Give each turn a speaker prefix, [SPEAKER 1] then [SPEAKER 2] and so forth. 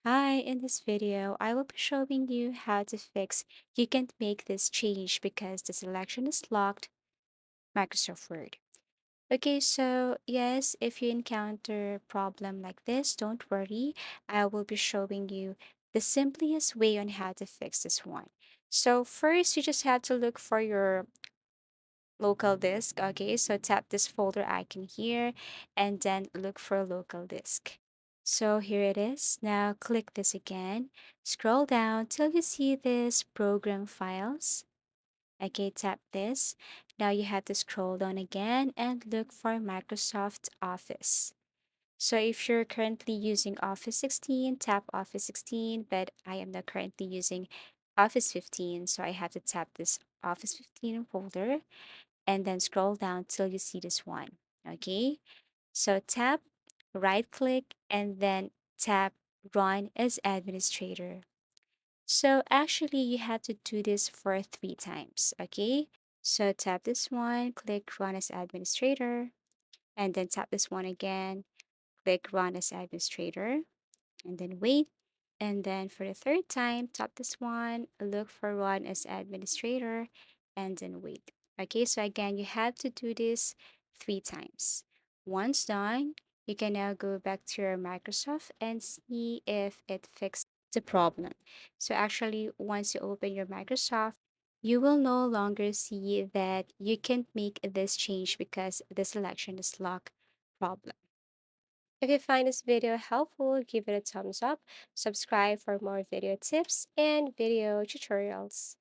[SPEAKER 1] Hi, in this video, I will be showing you how to fix you can't make this change because the selection is locked Microsoft Word. Okay, so yes, if you encounter a problem like this, don't worry. I will be showing you the simplest way on how to fix this one. So first, you just have to look for your local disk. Okay, so tap this folder icon here and then look for local disk. So here it is. Now click this again. Scroll down till you see this program files. Okay, tap this. Now you have to scroll down again and look for Microsoft Office. So if you're currently using Office 16, tap Office 16, but I am not currently using Office 15, so I have to tap this Office 15 folder and then scroll down till you see this one. Okay, so tap, right click, and then tap Run as Administrator. So actually, you have to do this for 3 times. Okay, so tap this one, click Run as Administrator, and then tap this one again, click Run as Administrator, and then wait. And then for the third time, tap this one, look for Run as Administrator, and then wait. Okay, so again, you have to do this 3 times. Once done, you can now go back to your Microsoft and see if it fixed the problem. So actually, once you open your Microsoft, you will no longer see that you can't make this change because the selection is locked problem. If you find this video helpful, give it a thumbs up, subscribe for more video tips and video tutorials.